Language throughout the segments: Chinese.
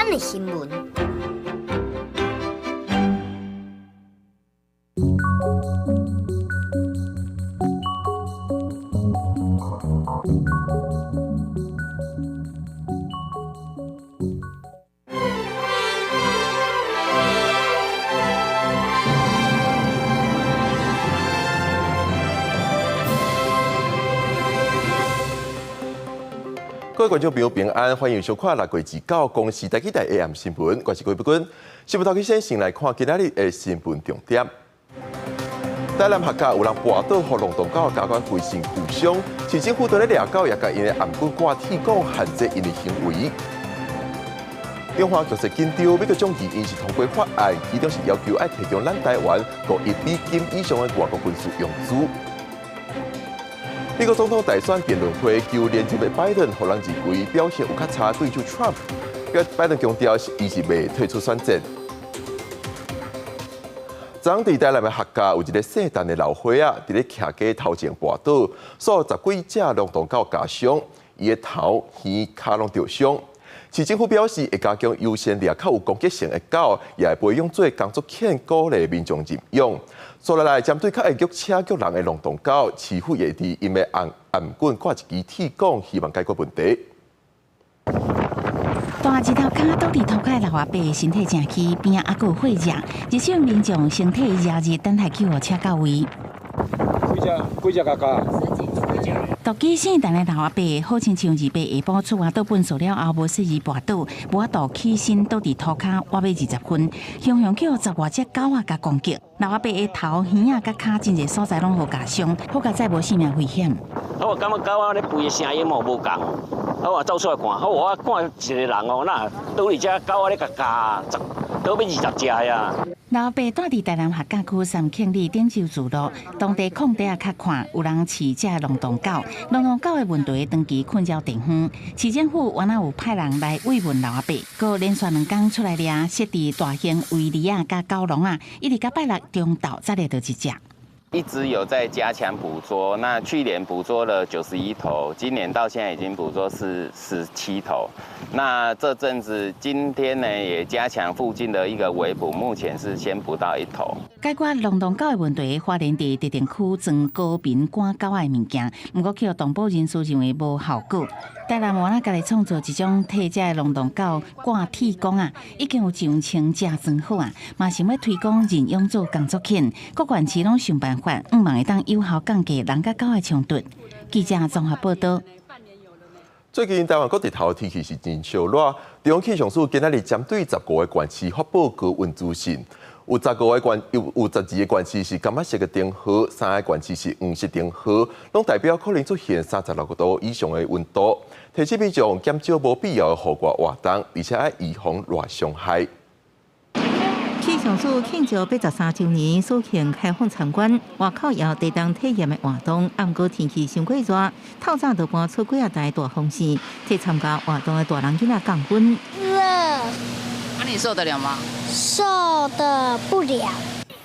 咱的新闻。各位观众朋友平安，欢迎收看6月29公视台记台 AM 新闻，我是郭不君。新闻头起先来看今仔日的新闻重点。台南客家有人跋倒，互龙洞狗加官飞身负伤，市政府对咧掠狗，也甲因的颔棍挂铁管限制因的行为。中华局势紧张，美国众议院是通过法案，其中是要求要提供咱台湾5亿美金以上的外国军事用资。美国总统大选辩论会，就连任的拜登，互人认为表现有较差对手 Trump。拜登强调，伊是未退出选战。昨伫台南的客家有一个姓陈的老伙仔，伫咧徛街头前跋倒，数10几只龙洞狗加伤，伊的头、耳、脚拢着伤。市政府表示，会加强优先掠较有攻击性的狗，也会培养做工作犬，鼓励民众认养。所来针对较会虐车虐人的龙洞狗，市府也伫因的颔棍挂一支铁管，希望解决问题。大一头脚倒伫头壳老阿伯身体正气，边仔还佫有血热，日少民众身体热热，等待救护车到位。几只嘎？大基姓陈的老阿伯，好亲像2八下晡出外倒粪扫了后，无适宜跋倒，无法度起身倒伫涂骹，活要20分，雄雄叫10外只狗仔甲攻击，老阿伯的头、耳仔甲骹真侪所在拢有夹伤，好佳再无性命危险。我感觉狗仔咧吠的声音无共，我走出来看，我看一个人哦，那倒伫只狗仔咧夹，倒要20只呀。老阿伯住伫台南客家区三庆里顶洲住路，当地空地较看有人饲只龙洞狗，龙洞狗的问题长期困扰地方，市政府原来有派人来慰问老阿伯，佮连续2天出来掠，设置大型围篱啊、甲狗笼啊，一直到拜6中昼才掠到1只。一直有在加强捕捉，那去年捕捉了91头，今年到现在已经捕捉是17头。那这阵子今天呢，也加强附近的一个围捕，目前是先捕到1头。解决龙洞狗的问题，花莲地特定区装高频赶狗仔的物件，不过去动保人士认为无效果。台南原来家己创造一种替这的龙洞狗挂铁管啊，已经有上千只装好啊，嘛想要推广认养做工作犬，各县市拢想办法，望会当有效降低人甲狗的冲突。记者综合报道。最近台湾各地头天气是真烧热，中央气象署今仔日针对15个县市发布高温资讯，有12个县市是柑仔色的灯号，3个县市是黄色灯号，拢代表可能出现36度以上的温度，提醒民众减少无必要的户外活动，而且要预防热伤害。气象署庆祝83周年，所庆开放参观外口也有地动体验的活动。暗过天气伤过热，透早就搬出几台大风扇，替参加活动的大人囡仔降温。热，那你受得了吗？受得不了。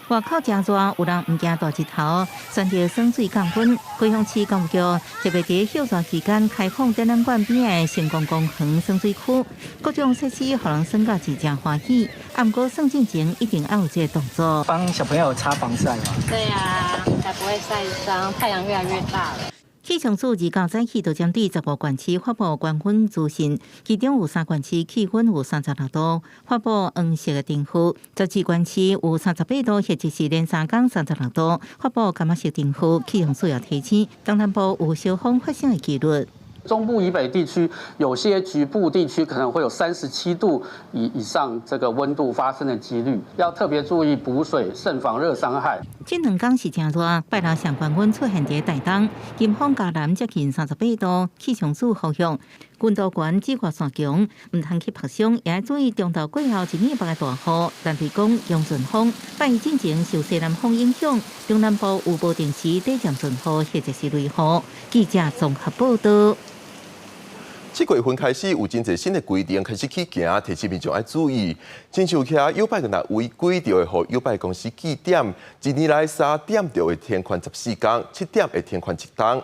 外口真热，有人唔惊大日头，选择省水降温。高雄市公务局特别伫休热期间开放展览馆边的成功公园省水区，各种设施让人省到真正欢喜。暗过算进前一定要有这个动作，帮小朋友擦防晒嘛。对呀，才不会晒伤。太阳越来越大了。气象署自9早起就针对15县市发布高温资讯，其中有3县市气温有36度，发布黄色的灯号；14县市有38度，或者是连3天36度，发布柑仔色灯号。气象署也提醒，东南部有小风发生的几率。中部以北地区有些局部地区可能会有37度以上这个温度发生的几率，要特别注意补水，慎防热伤害。这2天是真热，拜六上高温出现伫台东，金峰嘉南接近38度，气象署呼吁温度悬、紫外线强，唔通去曝伤，也要注意中昼过后1年8个大雨，蓝皮讲杨顺风，拜一进前受西南风影响，中南部有无定时短暂阵雨或者是雷雨。记者综合报道。7月份开始有真侪新的规定开始去行，提醒民众要注意。亲像遐友拜若违规，就会互友拜公司记点，1年来3点就会停权14天，7点会停权1天。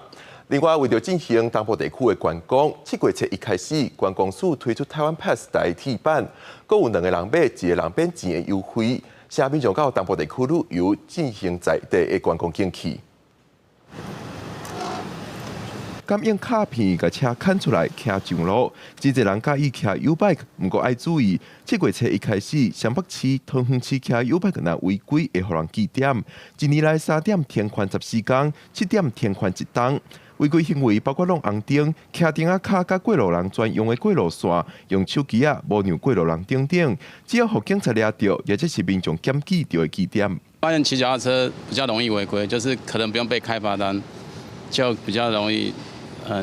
另外，为了进行东部地区的观光，7月1开始，观光署推出台湾 Pass 代替版，阁有2个人买1个人变钱的优惠，使民众到东部地区旅游进行在地的观光景区。感应卡片甲车牵出来骑上路，真侪人介意骑 U-bike， 不过要注意，7月1开始，湘北市、桃园市骑 U-bike 若违规，会互人记点。一年来3点停权14天，7点停权1档。违规行为包括弄红灯、骑灯仔卡甲过路人专用的过路线、用手机无让过路人等等，只要互警察抓到，或者是民众检举就会记点。发现骑脚踏车比较容易违规，就是可能不用被开罚单，就比较容易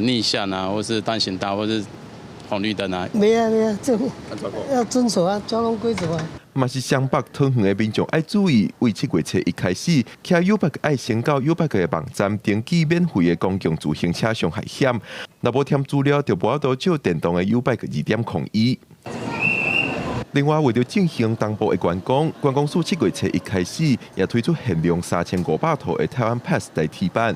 逆向啊，或是单行道，或是红绿灯啊。没啊，这要遵守交通规则啊。嘛是湘北、桃园的民众要注意，为7月1开始，骑 U-bike 要先到 U-bike 的网站登记免费的公共自行车伤害险，若无填资料，就无法度借电动的 U-bike 2.01。另外，为了进行东部的观光，观光署7月1开始也推出限量3500套的台湾 Pass 代替版，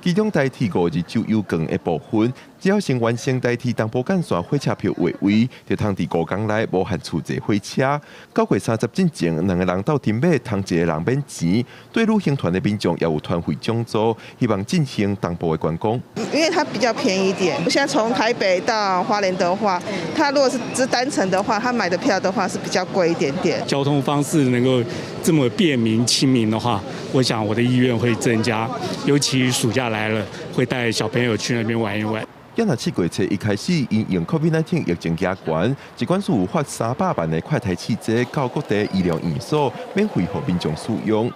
其中代替5日周游券的部分，只要先完成代替东部干线火车票划位，就通伫5天内无限储值火车。9月30进前，2个人到停买，通1个人免钱。对旅行团的民众也有团费奖助，希望进行东部的观光。因为它比较便宜一点，现在从台北到花莲的话，它如果是只单程的话，他买的票的话是比较贵一点点。交通方式能够这么便民亲民的话，我想我的意愿会增加，尤其暑假来了，会带小朋友去那边玩一玩。也若7月1开始，因应 COVID-19 疫情加悬，疾管署有发300万的快筛试剂到各地医疗院所，免费予民众使用。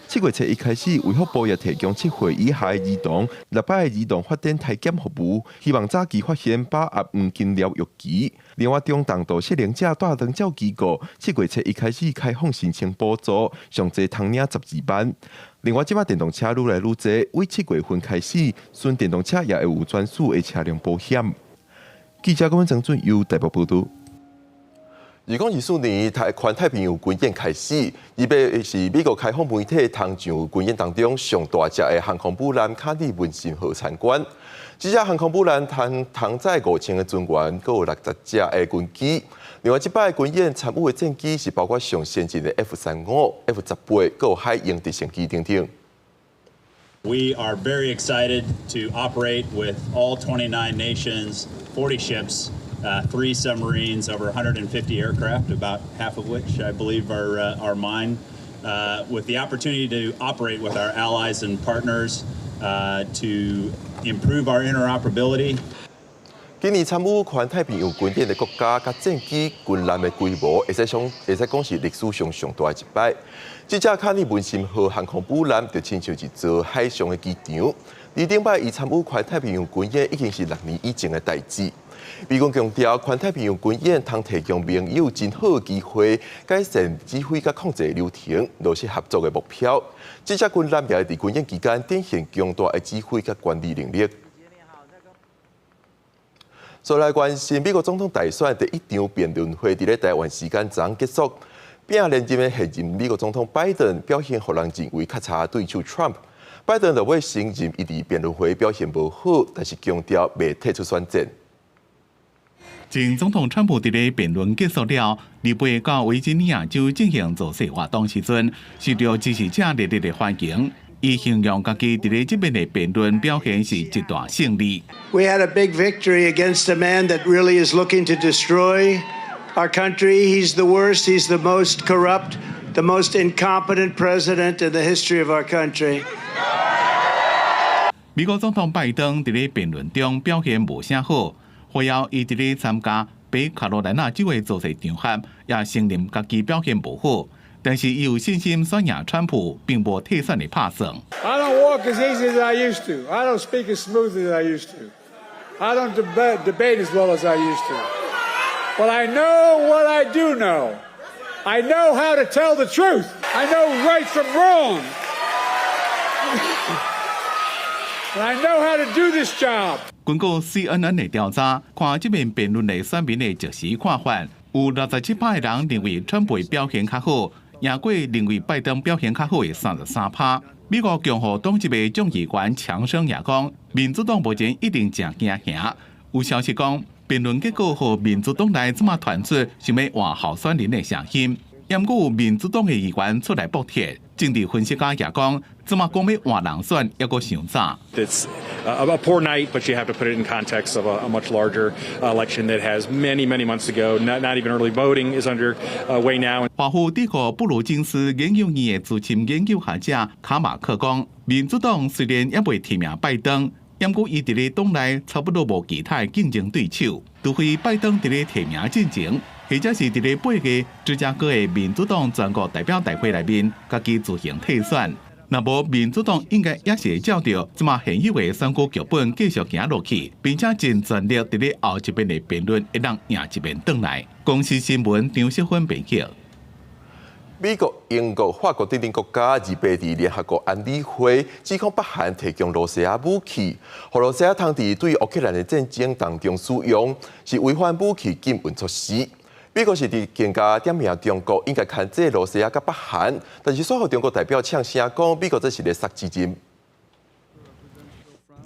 7月1开始，卫福部也提供7岁以下的儿童、6摆的儿童发展体检服务，希望早期发现把握黄金疗愈期。另外，中重度适龄者带长照机构7月1开始开放申请补助，上侪通领12万。另外，即马电动车愈来愈多，为7月份开始，纯电动车也会有专属的车辆保险。记者郭文正准由台北报道。2024年环太平洋军演开始，预备是美国开放媒体通上军演当中上大只的航空母舰卡利文森号参观。这只航空母舰承载5000个军员，阁有60只的军机。另外，这摆军演参与的战机是包括上先进的 F-35、F-18，阁有海鹰直升机等等。We are very excited to operate with all 29 nations, 40 ships, 3 submarines, over 150 aircraft, about half of which I believe are mine, with the opportunity to operate with our allies and partners to improve our interoperability. 今年参与环太平洋军演的国家甲战机军舰的规模，会使讲是历史上上大的一摆。这只卡利文森号航空母舰就亲像一座海上的机场。而顶摆伊参与环太平洋军演已经是6年以前的代志。美军强调，环太平洋军演通提供盟友真好的机会，改善指挥甲控制的流程，落实合作的目标。这只军舰也会伫军演期间展现强大的指挥甲管理能力。再来关心美国总统大选第一场辩论会，伫咧台湾时间昨结束。并连任的现任美国总统拜登表现，让人认为较差对手 Trump。拜登就会承认，伊伫辩论会表现无好，但是强调未退出选战。前总统川普伫咧辩论结束了，离北到维吉尼亚州进行造势活动时阵，受到支持者热烈的欢迎。伊形容家己伫咧这边的辩论表现是一大胜利。We had a big victory against a man that really is looking to destroy our country. He's the worst. He's the most corrupt, the most incompetent president in the history of our country. 美国总统拜登伫咧辩论中表现无啥好，会后伊伫咧参加北卡罗来纳州的造势场合，也承认家己表现无好。但是伊有信心选赢川普，并无退选的拍算。I don't walk as easy as I used to. I don't speak as smooth as I used to. I don't debate as well as I used to. But I know what I do know. I know how to tell the truth. I know right from wrong. And I know how to do this job. 根据 CNN 的调查，看这面辩论的选民的即时看法，有67%的人认为川普的表现较好。赢过认为拜登表现较好的33%，美国共和党籍的众议员强生也讲，民主党目前一定正惊吓。有消息讲，辩论结果和民主党内怎么传出想要换候选人的声音，也过有民主党的议员出来补贴。政治分析家也讲，怎么讲要换人选，也个想早。It's a poor night, but you have to put it in context of a much larger election that has many months to go. Not even early voting is underway now. 华府帝国布鲁金斯研究院的资深研究学者卡马克讲，民主党虽然也未提名拜登，也过伊伫咧党内差不多无其他竞争对手，除非拜登伫咧提名进程，或者是伫咧8月芝加哥的民主党全国代表大会内面，家己自行退选。那无民主党应该也是会照着这么现有的选举剧本继续行落去，并且尽全力伫咧后一边的辩论，会让赢一边转来。公司新闻张淑芬编辑。美国、英国、法国等国家28日联合国安理会指控北韩提供罗西亚武器，和罗西亚通伫对乌克兰的战争当中使用，是违反武器禁运措施。美国是更加点名中国应该牵制罗西亚甲北韩，但是说服中国代表呛声讲，美国这是咧杀资金。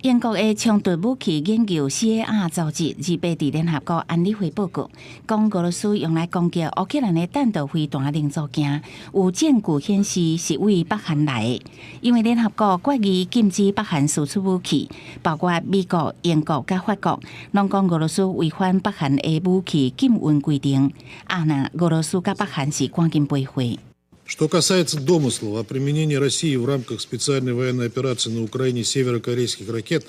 英国的冲突武器研究 CAR 组织28日联合国安理会报告，讲俄罗斯用来攻击乌克兰的弹道飞弹零组件，有证据显示是为北韩来的。因为联合国决议禁止北韩输出武器，包括美国、英国甲法国，拢讲俄罗斯违反北韩的武器禁运规定。那俄罗斯甲北韩是赶紧赔回。Что касается домыслов о применении России в рамках специальной военной операции на Украине северокорейских ракет,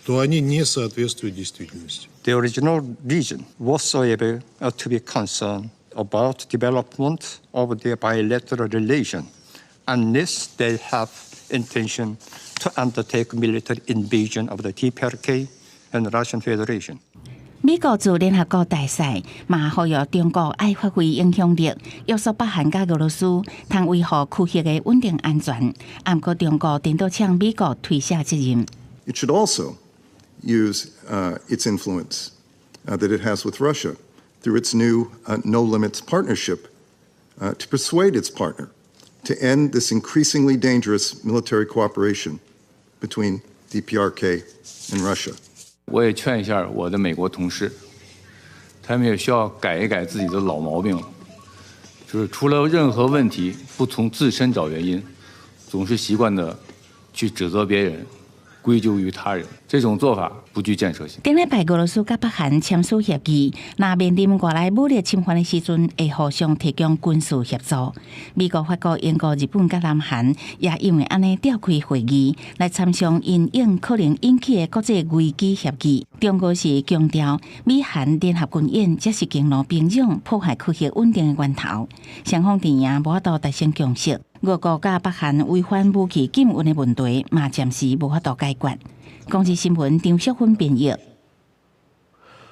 то они не соответствуют действительности. There is no reason whatsoever to be concerned about development of their bilateral relation unless they have intention to undertake military invasion of the TPRK and Russian Federation. 美国驻联合国大使嘛呼吁中国爱发挥影响力，约束北韩甲俄罗斯，通维护区域的稳定安全。不过中国颠倒向美国推卸责任。It should also use its influence that it has with Russia through its new no limits partnership to persuade its partner to end this increasingly dangerous military cooperation between DPRK and Russia. 我也劝一下我的美国同事，他们也需要改一改自己的老毛病，就是出了任何问题不从自身找原因，总是习惯的去指责别人，归咎于他人，这种做法不具建设性。顶礼拜俄罗斯甲北韩签署协议，若面临外来武力侵犯的时阵，会互相提供军事协助。美国、法国、英国、日本甲南韩也因为安尼召开会议，来参详因应可能引起的国际危机协议。中国是强调，美韩联合军演才是激怒平壤、破坏区域稳定的源头。双方阵营无法度达成共识。俄国甲北韩违反武器禁运的问题，嘛暂时无法度解决。公司新闻张淑芬编译。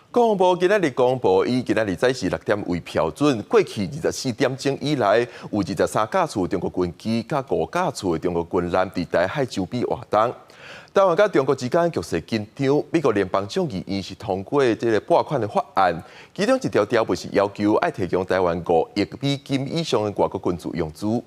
国防部今仔日公布，以今仔日早时6点为标准，过去24点钟以来，有23架次中国军机，甲5架次中国军舰伫台海周边活动。台湾甲中国之间局势紧张，美国联邦众议院是通过这个拨款的法案，其中一条条文是要求要提供台湾5亿美金以上的外国军事用资。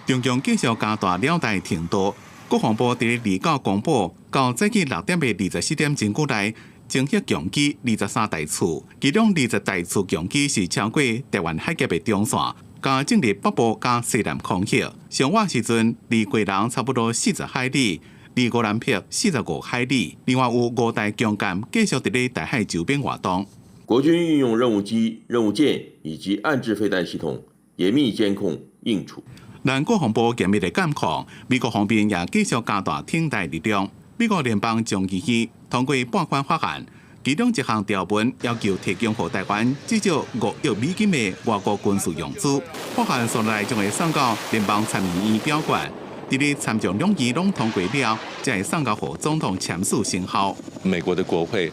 中共继续加大了台程度。国防部伫2号公布，到早起6点的24点钟以内，征集强机23台次，其中20台次强机是超过台湾海峡的中线，加进入北部加西南空域。上晚时阵，离贵人差不多40海里，离高南僻45海里。另外有5台强舰继续伫咧台海周边活动。国军运用任务机、任务舰以及岸置飞弹系统，严密监控应处。但国防部严密地监控，美国方面也继续加大挺台力量。美国联邦众议院通过拨款法案，其中一项条文要求提供给台湾至少5亿美金的外国军事用资。法案所来将会送到联邦参议院表决，伫咧参众两院拢通过了，才会送到给总统签署生效。美国的国会、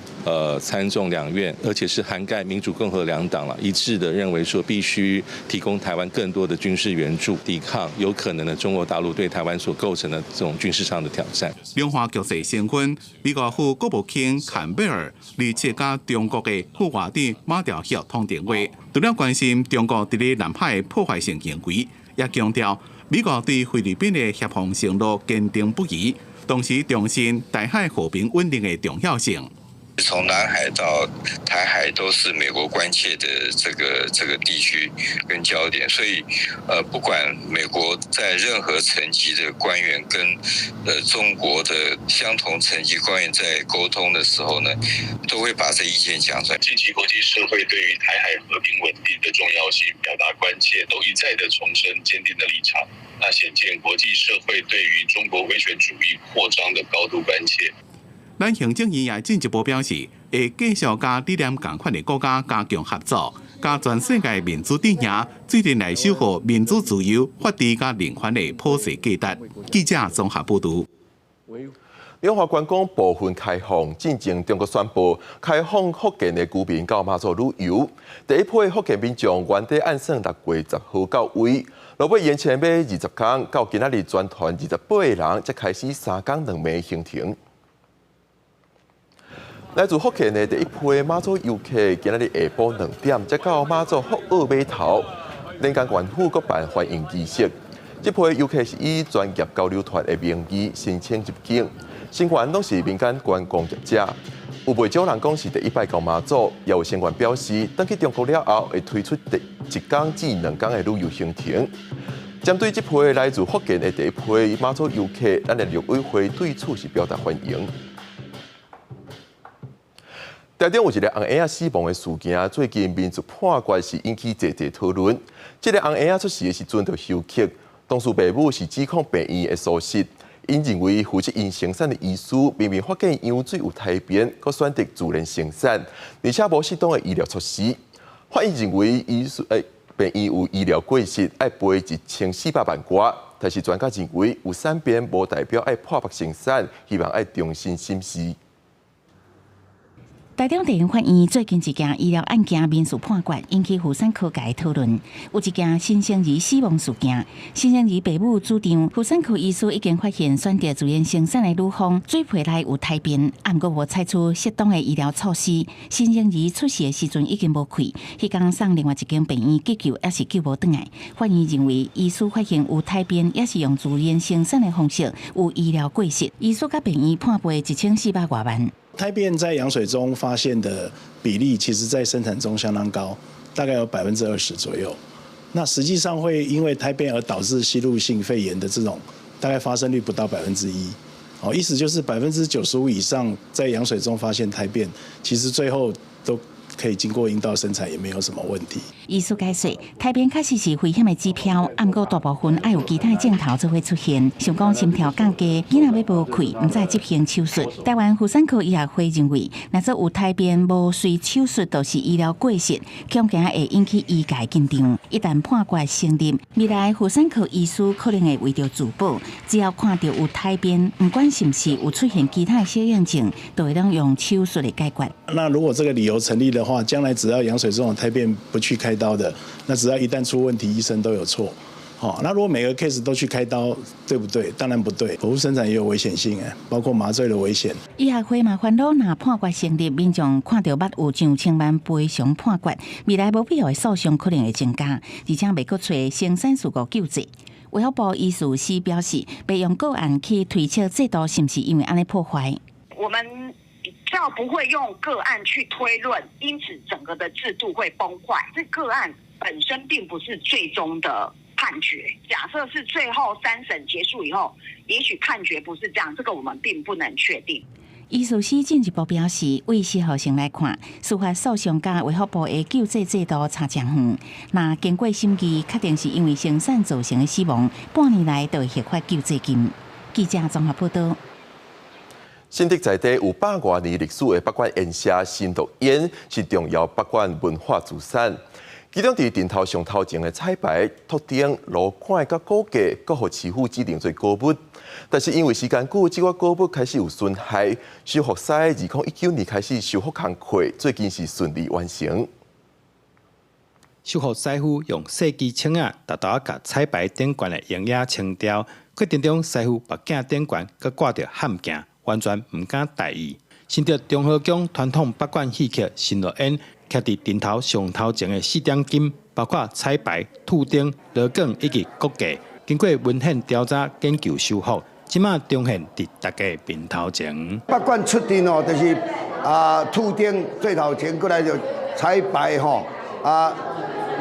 参众两院，而且是涵盖民主、共和两党了，一致的认为说必须提供台湾更多的军事援助，抵抗有可能的中国大陆对台湾所构成的这种军事上的挑战。两岸局势升温，美国副国务卿坎贝尔27甲中国的副外长马朝旭通电话，除了关心中国伫咧南海的破坏性行为，也强调美国对菲律宾的协防承诺坚定不移，同时重申台海和平稳定的重要性。从南海到台海都是美国关切的这个地区跟焦点，所以不管美国在任何层级的官员跟中国的相同层级官员在沟通的时候呢，都会把这意见讲出来。近期国际社会对于台海和平稳定的重要性表达关切，都一再的重申坚定的立场。那显见国际社会对于中国威权主义扩张的高度关切。咱行政院也进一步表示，会继续甲理念同款的国家加强合作，甲全世界民主阵营最近来守护民主自由、法治甲人权的普世价值。记者综合报道。中华观光部分开放，进前中国宣布开放福建的居民到马祖旅游。第一批福建民众原地按算6月10号到位，落尾延前要20天，到今仔日全团28个人才开始3天2夜行程。来自福建的第一批马祖游客，今仔日下晡2点才到马祖福澳码头，连江县府举办欢迎仪式。这批游客是以专业交流团的名义申请入境，成员拢是民间观光业者。有不少人讲是第一摆到马祖，也有成员表示，等去中国了后会推出1天至2天的旅游行程。针对这批来自福建的第一批马祖游客，咱的陆委会对此是表达欢迎。台中有一个红婴仔死亡的事件，最近民俗判决是引起侪侪讨论。这个红婴仔出事的时阵就休克，当事爸母是指控病院的疏失，因认为负责因生产的医师明明发现羊水有胎边，却选择自然生产，而且无适当的医疗措施。法院认为病院有医疗过失，要赔1400万元。但是专家认为有善变无代表要破白生产，希望要重新审视。台中地方法院最近一件医疗案件民事判决引起妇产科界讨论。有一件新生儿死亡事件，新生儿爸母主张妇产科医师已经发现选择自然生产的女方水皮内有胎边，但阁无采取适当的医疗措施。新生儿出世的时阵已经无气，迄天送另外一间病院急救，也是救无转来。法院认为医师发现有胎边，也是用自然生产的方式有医疗过失，医师甲病院判赔1400多万。胎便在羊水中发现的比例，其实在生产中相当高，大概有20%左右。那实际上会因为胎便而导致吸入性肺炎的这种，大概发生率不到1%。意思就是95%以上在羊水中发现胎便，其实最后都可以经过阴道生产，也没有什么问题。医师解释，胎边确实是危险的指标，不过大部分爱有其他症头才会出现，像讲心跳降低、囡仔要无气，唔再执行手术。台湾妇产科医学会认为，若做有胎边无随手术，就是医疗过失，恐惊会引起医界紧张。一旦判决成立，未来妇产科医师可能会为着自保，只要看到有胎边，不管是不是有出现其他小样症，都会当用手术来解决。那如果这个理由成立的话，将来只要羊水中的胎便不去开刀的，那只要一旦出问题，医生都有错。那如果每个 case 都去开刀，对不对？当然不对。剖腹生产也有危险性，包括麻醉的危险。医学会嘛烦恼，若判决成立，民众看到捌有上千万赔偿判决，未来无必要的诉讼可能会增加，而且未阁找生产事故救济。卫福部医师司表示，被用个案去推测制度是不是因为安尼破坏。我们比较不会用个案去推论，因此整个的制度会崩坏。这个案本身并不是最终的判决，假设是最后3审结束以后，也许判决不是这样，这个我们并不能确定。医师司进一步表示，为适合性来看，司法诉讼甲卫福部的救济制度差真远。那经过审议，确定是因为生产造成的死亡，半年来就会核发救济金。记者综合报道。新竹在地有100多年历史的北管烟社新竹烟是重要北管文化资产。其中伫顶头上头前的彩排、托顶、路管甲高架，各互市府指定做古物。但是因为时间久，这个古物开始有损害，修复师2019年开始修复工作，最近是顺利完成。修复师傅用设计枪仔，达到甲彩排顶管的营业清掉。过程中，师傅把镜顶管佮挂着焊镜，完全唔敢大意。新竹中和宫传统北管戏曲新乐宴，徛伫顶头上头前的4点金包括彩排、兔丁、罗梗以及骨架，经过文献调查研究修复，即马重现伫大家面头前。不管出阵哦，就是兔丁最头前，过来就彩排吼，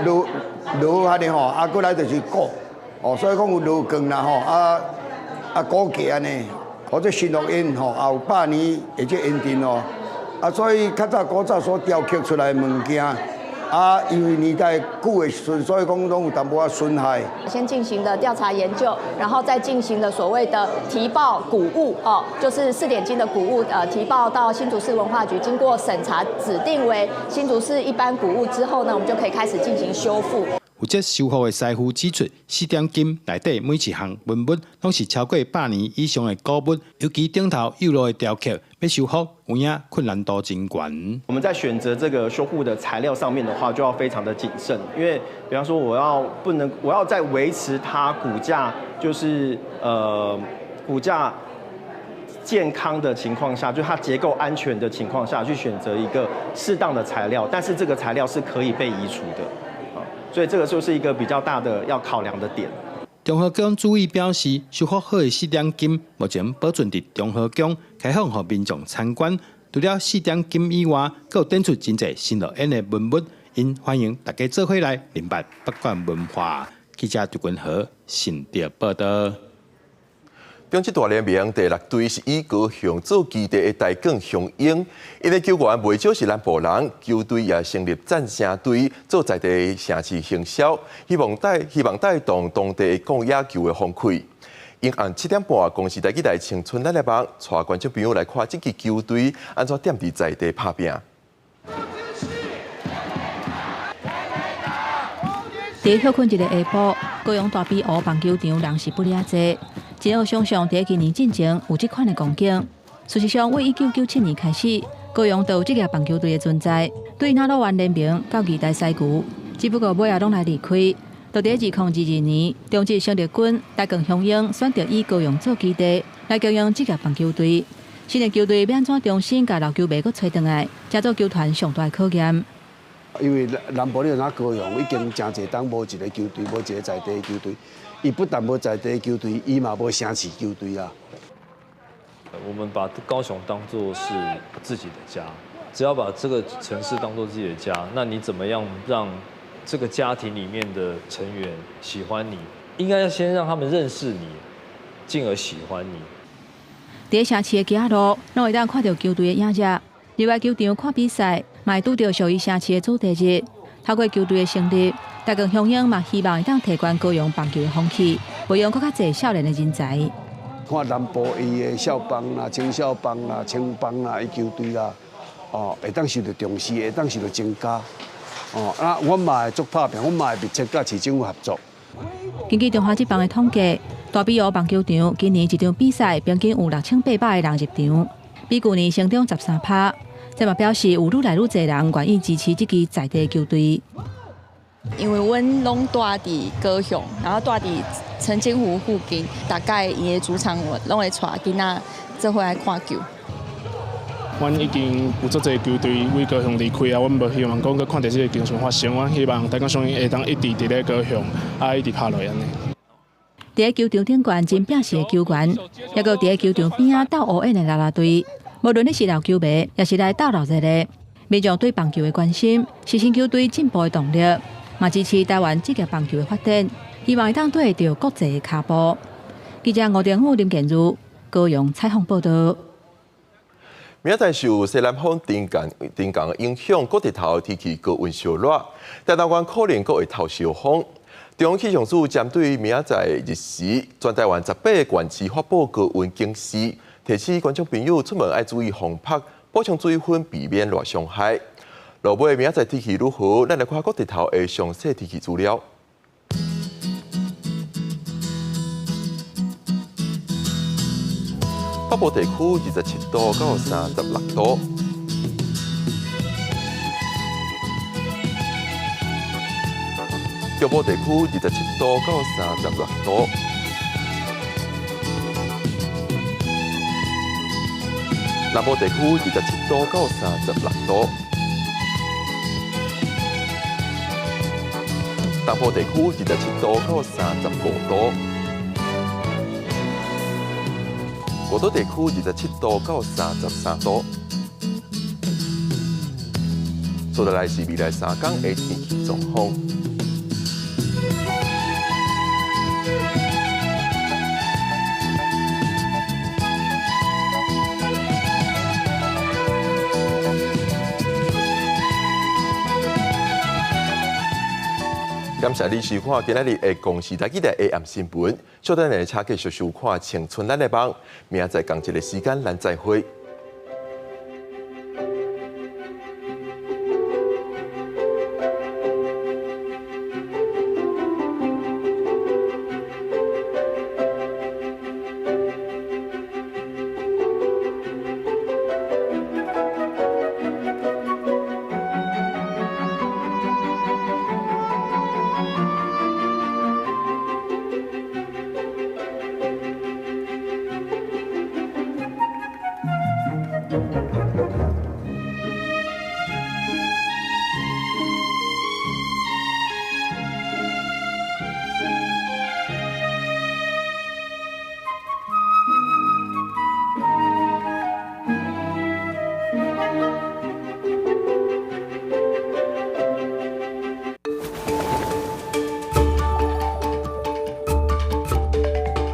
罗安尼吼，过来就是鼓，哦，所以讲有罗梗啦吼，骨架安尼，或者新乐音吼，也有百年或者演定哦，所以较早古早所雕刻出来的物件。因为年代久的时阵，所以讲拢有淡薄损害。先进行了调查研究，然后再进行了所谓的提报古物哦，就是4点金的古物提报到新竹市文化局，经过审查指定为新竹市一般古物之后呢，我们就可以开始进行修复。负责修复的师傅指出，4点金内底每一项文物拢是超过100年以上的古物，尤其顶头釉落的雕刻，要修复有影困难度真高。我们在选择这个修复的材料上面的话，就要非常的谨慎，因为比方说我要在维持它骨架就是骨架健康的情况下，就是它结构安全的情况下去选择一个适当的材料，但是这个材料是可以被移除的。所以这个就是一个比较大的要考量的点。中和宫主委表示，修复好的4点金目前保存伫中和宫，开放给民众参观。除了4点金以外，还有展出真侪新乐演的文物，因欢迎大家做伙来明白北管文化。记者朱君和新竹报道。中职大联盟第6队是以高雄做基地的台港雄鹰，因为球员袂少是南部人，球队也成立战城队做在地城市行销，希望带动当地讲野球的风气。因按7点半，公司台记台青春咱来帮带观众朋友来看这支球队安怎踮伫在地拍拼。伫休困日的下晡，高雄大比湖棒球场人是不哩济。真好想象，伫今年进前有这款的光景。事实上，为1997年开始，高雄就有这个棒球队的存在。对那路湾联名到期待赛局，只不过尾仔拢来离开。就伫2022年，中职成立军台港雄鹰选择以高雄做基地，来经营这个棒球队。新的球队要安怎重新把老球迷搁找回来，才做球团上大的考验。因为南部你哪高雄已经真侪当无一个球队，无一个在地的球队。伊不但无在地球队，伊嘛无城市球队啊。我们把高雄当作是自己的家，只要把这个城市当作自己的家，那你怎么样让这个家庭里面的成员喜欢你？应该要先让他们认识你，进而喜欢你。伫城市的街路，拢会当看到球队的影子。入来球场看比赛，嘛会拄到属于城市的主题日。透过球队的成立，台港雄鹰嘛希望会当提悬高雄棒球的风气，培养更较侪少年的人才。看南部伊的少棒啦、青少棒啦、青棒啦，伊球队啦，会当受到重视，会当受到增加。我嘛会做拍拼，我嘛会密切甲市政府合作。根据中华职棒的统计，大比湖棒球场今年一场比赛平均有6800个人入场，比去年成长13%。这嘛表示有愈来愈侪人愿意支持这支在地球队。因为阮拢住伫高雄，然后住伫澄清湖附近，大概伊的主场拢会带囡仔做伙来看球。阮已经有足侪球队为高雄离开啊，阮无希望讲看到这个情形发生。阮希望台港雄鹰会当一直伫咧高雄，一直拍落安尼。伫球场顶悬真拼死的球员，也搁伫球场边斗乌烟的啦啦队。无论你是老球迷，也是来斗热热的，民众对棒球的关心，是新球队进步的动力，嘛支持台湾职业棒球的发展，希望会当对得到国际的脚步。记者吴定虎、林建如高雄采访报道。明仔受西南风顶降的影响，各地头天气高温烧热，台南县可能阁会透烧风。中央气象署针对明仔日时，全台湾18个县市发布高温警示。提醒观众朋友出门要注意防晒，补充水分，避免热伤害。落尾明仔天气如何？咱来看各地头的详细天气资料。北部地区27度到36度，中部地区27度到36度。南部地区27度到36度，东部地区27度到35度，高岛地区27度到33度。接下来是未来3天的天气状况。感谢你收看今日的公视台记者 AM 新闻，稍等下请继续收看《青春咱的梦》，明仔载同一个时间咱再会。